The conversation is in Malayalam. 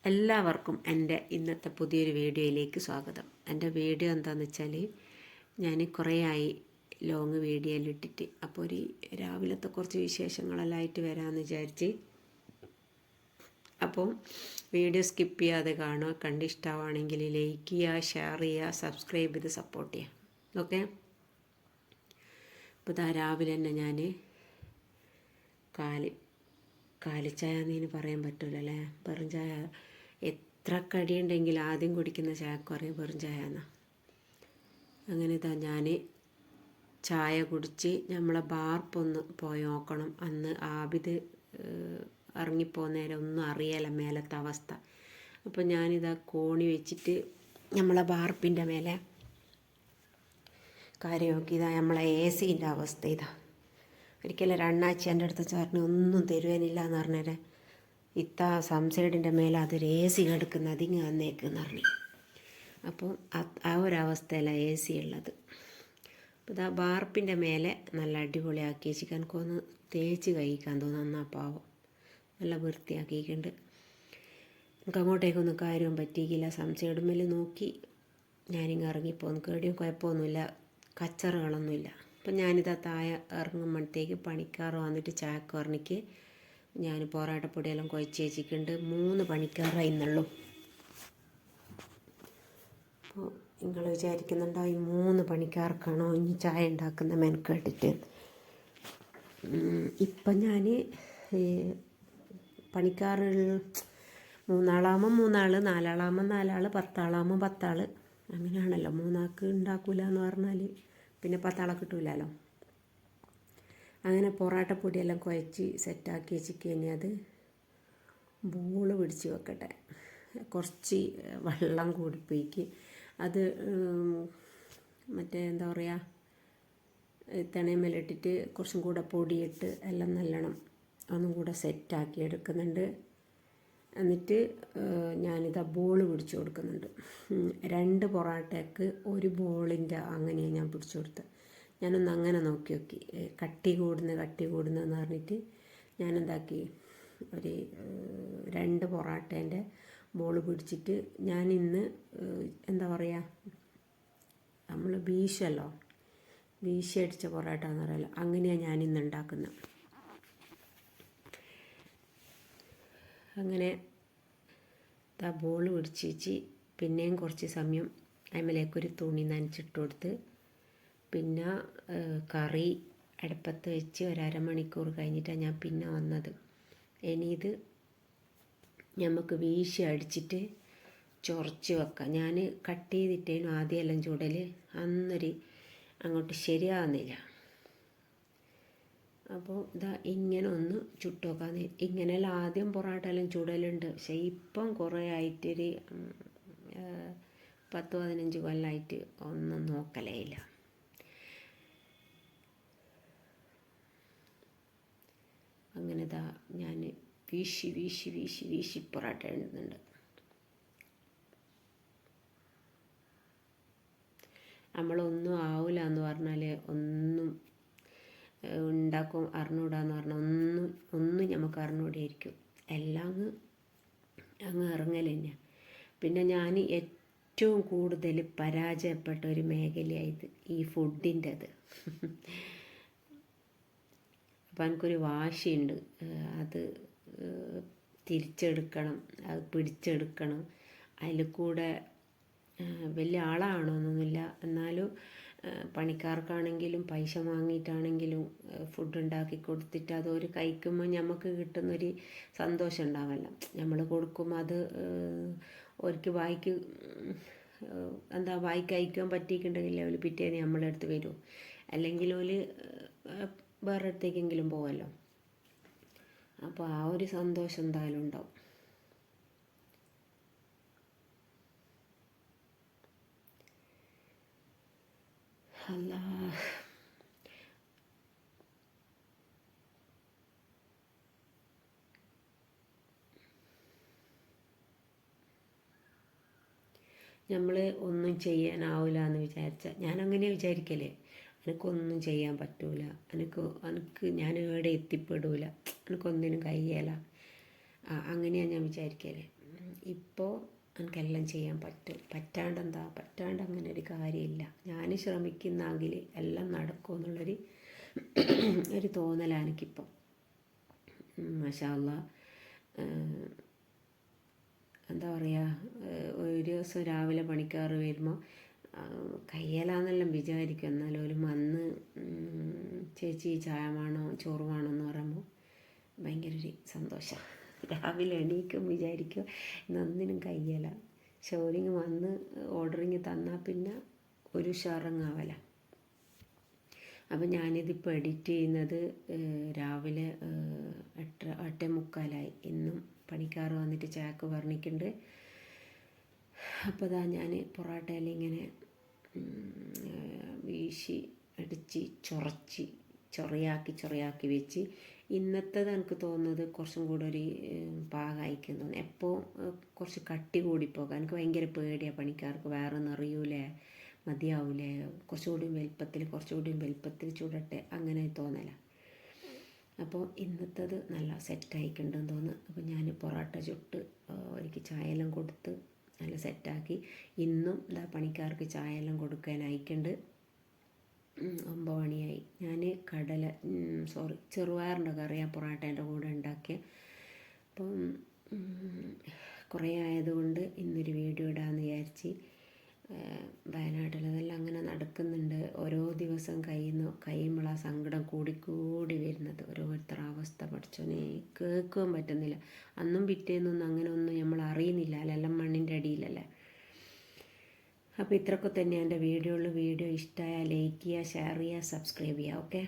എല്ലാവർക്കും എൻ്റെ ഇന്നത്തെ പുതിയൊരു വീഡിയോയിലേക്ക് സ്വാഗതം. എൻ്റെ വീഡിയോ എന്താണെന്ന് വെച്ചാൽ, ഞാൻ കുറേ ആയി ലോങ് വീഡിയോയിലിട്ടിട്ട്, അപ്പോൾ ഒരു രാവിലത്തെ കുറച്ച് വിശേഷങ്ങളെല്ലാം ആയിട്ട് വരാമെന്ന് വിചാരിച്ച്. അപ്പോൾ വീഡിയോ സ്കിപ്പ് ചെയ്യാതെ കാണുക. കണ്ടിഷ്ടമാണെങ്കിൽ ലൈക്ക് ചെയ്യുക, ഷെയർ ചെയ്യുക, സബ്സ്ക്രൈബ് ചെയ്ത് സപ്പോർട്ട് ചെയ്യുക. ഓക്കെ. അപ്പോൾ ഇതാ രാവിലെ തന്നെ ഞാൻ കാലിച്ചായ എന്നതിന് പറയാൻ പറ്റില്ല അല്ലേ, വെറും ചായ. എത്ര കടിയുണ്ടെങ്കിൽ ആദ്യം കുടിക്കുന്ന ചായക്ക് പറയും വെറും ചായ എന്നാണ്. അങ്ങനെ ഇതാ ഞാൻ ചായ കുടിച്ച് നമ്മളെ ബാർപ്പൊന്ന് പോയി നോക്കണം. അന്ന് ആബിദ് ഇറങ്ങിപ്പോകുന്നേരം ഒന്നും അറിയാല മേലത്തെ അവസ്ഥ. അപ്പോൾ ഞാനിതാ കോണി വെച്ചിട്ട് നമ്മളെ ബാർപ്പിൻ്റെ മേലെ കാര്യം നോക്കി. ഇതാ നമ്മളെ AC-ൻ്റെ അവസ്ഥ ഇതാ. ഒരിക്കലും രണ്ടാഴ്ച എൻ്റെ അടുത്ത് ചേർന്ന് ഒന്നും തരുവാനില്ല എന്ന് പറഞ്ഞേരെ, ഇത്ത സംസൈഡിൻ്റെ മേലെ അതൊരു AC കിടക്കുന്ന അതിങ്ങ് വന്നേക്കെന്ന് പറഞ്ഞു. അപ്പം ആ ഒരവസ്ഥയിലാണ് AC ഉള്ളത്. അപ്പോൾ ഇതാ ബാർപ്പിൻ്റെ മേലെ നല്ല അടിപൊളിയാക്കി വെച്ചിട്ട് എനിക്കൊന്ന് തേച്ച് കഴിക്കാൻ തോന്നുന്ന പാവം നല്ല വൃത്തിയാക്കിയിട്ടുണ്ട്. എനിക്ക് അങ്ങോട്ടേക്കൊന്നും കാര്യവും പറ്റിയില്ല. സംസൈഡ് മേൽ നോക്കി ഞാനിങ്ങ് ഇറങ്ങിപ്പോന്നു. കേടിയും കുഴപ്പമൊന്നുമില്ല, കച്ചറകളൊന്നുമില്ല. അപ്പം ഞാനിതാ താഴെ ഇറങ്ങുമ്പോഴത്തേക്ക് പണിക്കാർ വന്നിട്ട് ചായക്കോർണിക്ക് ഞാൻ പൊറാട്ടപ്പൊടിയെല്ലാം കുഴച്ച് വെച്ചിട്ടുണ്ട്. 3 പണിക്കാരായിരുന്നുള്ളൂ. അപ്പോൾ നിങ്ങൾ വിചാരിക്കുന്നുണ്ടോ ഈ 3 പണിക്കാർക്കാണോ ഇനി ചായ ഉണ്ടാക്കുന്ന മെനക്കെട്ടിട്ട്? ഇപ്പം ഞാൻ പണിക്കാർ 3 ആളാകുമ്പോൾ 3 ആൾ, 4 ആളാകുമ്പോൾ 4 ആൾ, 10 ആളാകുമ്പോൾ 10 ആൾ. അങ്ങനെയാണല്ലോ. 3 ആൾക്ക് ഉണ്ടാക്കില്ല എന്ന് പറഞ്ഞാൽ പിന്നെ 10 ആളെ കിട്ടൂലല്ലോ. അങ്ങനെ പൊറാട്ടപ്പൊടിയെല്ലാം കുഴച്ച് സെറ്റാക്കി വെച്ചിട്ട് കഴിഞ്ഞാൽ അത് ബോൾ പിടിച്ച് വെക്കട്ടെ. കുറച്ച് വെള്ളം കൂടിപ്പോയിക്ക് അത് മറ്റേ എന്താ പറയുക, തിണയമേലിട്ടിട്ട് കുറച്ചും കൂടെ പൊടിയിട്ട് എല്ലാം നല്ലോണം ഒന്നും കൂടെ സെറ്റാക്കി എടുക്കുന്നുണ്ട്. എന്നിട്ട് ഞാനിതാ ബോൾ പിടിച്ചു കൊടുക്കുന്നുണ്ട്. 2 പൊറാട്ടയ്ക്ക് 1 ബോളിൻ്റെ അങ്ങനെയാണ് ഞാൻ പിടിച്ചു കൊടുത്തത്. ഞാനൊന്ന് അങ്ങനെ നോക്കി കട്ടി കൂടുന്നതെന്ന് പറഞ്ഞിട്ട് ഞാനെന്താക്കി, ഒരു 2 പൊറാട്ടേൻ്റെ ബോൾ പിടിച്ചിട്ട് ഞാനിന്ന് എന്താ പറയുക, നമ്മൾ ബീഷല്ലോ, വീശി അടിച്ച പൊറാട്ട എന്ന് പറയല്ലോ, അങ്ങനെയാണ് ഞാനിന്ന് ഉണ്ടാക്കുന്നത്. അങ്ങനെ ബോൾ പിടിച്ച് വെച്ച് പിന്നെയും കുറച്ച് സമയം അതിമേലേക്കൊരു തുണി നനച്ചിട്ട് കൊടുത്ത്, പിന്നെ കറി അടുപ്പത്ത് വെച്ച് 1/2 മണിക്കൂർ കഴിഞ്ഞിട്ടാണ് ഞാൻ പിന്നെ വന്നത്. ഇനി ഇത് നമുക്ക് വീശി അടിച്ചിട്ട് ചൊറച്ച് വെക്കാം. ഞാൻ കട്ട് ചെയ്തിട്ടേനും ആദ്യമെല്ലാം ചുടൽ അന്നൊരു അങ്ങോട്ട് ശരിയാകുന്നില്ല. അപ്പോൾ ഇതാ ഇങ്ങനെ ഒന്ന് ചുട്ട് വെക്കാന്ന്. ഇങ്ങനെയെല്ലാം ആദ്യം പൊറോട്ട എല്ലാം ചുടലുണ്ട്. പക്ഷേ ഇപ്പം കുറേ ആയിട്ടൊരു 10-15 കൊല്ലമായിട്ട് ഒന്നും നോക്കലേ ഇല്ല. അങ്ങനെ ഇതാ ഞാൻ വീശി പൊറോട്ട ഇടുന്നുണ്ട്. നമ്മളൊന്നും ആവില്ല എന്ന് പറഞ്ഞാൽ ഒന്നും ഉണ്ടാക്കും അറിഞ്ഞൂടാന്ന് പറഞ്ഞാൽ ഒന്നും നമുക്ക് അറിഞ്ഞൂടായിരിക്കും. എല്ലാം അങ്ങ് ഇറങ്ങൽ തന്നെയാണ്. പിന്നെ ഞാൻ ഏറ്റവും കൂടുതൽ പരാജയപ്പെട്ട ഒരു മേഖലയായത് ഈ ഫുഡിൻ്റെത്. അപ്പം എനിക്കൊരു വാശിയുണ്ട്, അത് തിരിച്ചെടുക്കണം, അത് പിടിച്ചെടുക്കണം. അതിൽ കൂടെ വലിയ ആളാണോന്നൊന്നുമില്ല, എന്നാലും പണിക്കാർക്കാണെങ്കിലും പൈസ വാങ്ങിയിട്ടാണെങ്കിലും ഫുഡ് ഉണ്ടാക്കി കൊടുത്തിട്ട് അതൊരു കഴിക്കുമ്പോൾ നമുക്ക് കിട്ടുന്നൊരു സന്തോഷം ഉണ്ടാവല്ലോ. നമ്മൾ കൊടുക്കുമ്പോൾ അത് ഒരിക്കൽ വായിക്ക് കഴിക്കാൻ പറ്റിയിട്ടുണ്ടെങ്കിൽ അവർ പിറ്റേന്ന് നമ്മളെ അടുത്ത് വരും, അല്ലെങ്കിൽ ഒരു വേറെ അടുത്തേക്കെങ്കിലും പോവല്ലോ. അപ്പോൾ ആ ഒരു സന്തോഷം എന്തായാലും ഉണ്ടാവും. അല്ലാ, നമ്മൾ ഒന്നും ചെയ്യാനാവില്ല എന്ന് വിചാരിച്ചാൽ, ഞാനങ്ങനെ വിചാരിക്കലേ, എനിക്കൊന്നും ചെയ്യാൻ പറ്റൂല, എനിക്ക് ഞാൻ എവിടെ എത്തിപ്പെടൂല, എനിക്കൊന്നിനും കഴിയല, അങ്ങനെയാണ് ഞാൻ വിചാരിക്കല്. ഇപ്പോൾ എനിക്കെല്ലാം ചെയ്യാൻ പറ്റും. പറ്റാണ്ട് അങ്ങനെ ഒരു കാര്യമില്ല. ഞാൻ ശ്രമിക്കുന്നെങ്കിൽ എല്ലാം നടക്കുമെന്നുള്ളൊരു ഒരു തോന്നലാണ് എനിക്കിപ്പം. മാഷാ അല്ലാ. എന്താ പറയുക, ഒരു ദിവസം രാവിലെ പണിക്കാർ വരുമ്പോൾ കയ്യലാന്നെല്ലാം വിചാരിക്കും. എന്നാലും ഒരു വന്ന് ചേച്ചി ചായ വേണോ ചോറ് വേണോ എന്ന് പറയുമ്പോൾ ഭയങ്കര ഒരു സന്തോഷമാണ്. രാവിലെ എണീക്കും വിചാരിക്കും ഇന്നൊന്നിനും കയ്യല. പക്ഷെ ഓരിങ്ങ് വന്ന് ഓർഡറിങ് തന്നാൽ പിന്നെ ഒരു ഉഷാറങ്ങാവല. അപ്പം ഞാനിതിപ്പോൾ എഡിറ്റ് ചെയ്യുന്നത് രാവിലെ 8:45 ഇന്നും പണിക്കാർ വന്നിട്ട് ചാക്ക് പറഞ്ഞിട്ടുണ്ട്. അപ്പോൾ ഇതാ ഞാൻ പൊറോട്ടയിൽ ഇങ്ങനെ വീശി അടിച്ച് ചൊറയാക്കി വെച്ച്. ഇന്നത്തേത് എനിക്ക് തോന്നുന്നത് കുറച്ചും കൂടെ ഒരു പാകമായിരിക്കും തോന്നുന്നു. എപ്പോൾ കുറച്ച് കട്ടി കൂടിപ്പോകാം. എനിക്ക് ഭയങ്കര പേടിയാണ് പണിക്കാർക്ക് വേറെ നിറയൂലേ, മതിയാവൂലേ, കുറച്ചുകൂടി വലുപ്പത്തിൽ ചൂടട്ടെ അങ്ങനെ തോന്നല. അപ്പോൾ ഇന്നത്തേത് നല്ല സെറ്റായിക്കുണ്ടെന്ന് തോന്നുന്നു. അപ്പോൾ ഞാൻ പൊറോട്ട ചുട്ട് എനിക്ക് ചായയെല്ലാം കൊടുത്ത് നല്ല സെറ്റാക്കി. ഇന്നും ഇതാ പണിക്കാർക്ക് ചായയെല്ലാം കൊടുക്കാനായിട്ടുണ്ട്. 9 മണിയായി. ഞാൻ ചെറുപയറിൻ്റെ കറിയാണ് പൊറോട്ടേൻ്റെ കൂടെ ഉണ്ടാക്കിയ. അപ്പം കുറേ ആയതുകൊണ്ട് ഇന്നൊരു വീഡിയോ ഇടാമെന്ന് വിചാരിച്ച്. വയനാട്ടിലതെല്ലാം അങ്ങനെ നടക്കുന്നുണ്ട്. ഓരോ ദിവസം കഴിയുമ്പോൾ ആ സങ്കടം കൂടി വരുന്നത്. ഓരോരുത്തരുടെ അവസ്ഥ പഠിച്ചോനെ കേൾക്കാൻ പറ്റുന്നില്ല. അന്നും പിറ്റേന്നൊന്നും അങ്ങനെ ഒന്നും നമ്മൾ അറിയുന്നില്ല. അല്ലെല്ലാം മണ്ണിൻ്റെ അടിയിലല്ലേ. അപ്പോൾ ഇത്രയൊക്കെ തന്നെയാണ് എൻ്റെ വീഡിയോ ഇഷ്ടമായാൽ ലൈക്ക് ചെയ്യുക, ഷെയർ ചെയ്യുക, സബ്സ്ക്രൈബ് ചെയ്യുക. ഓക്കെ.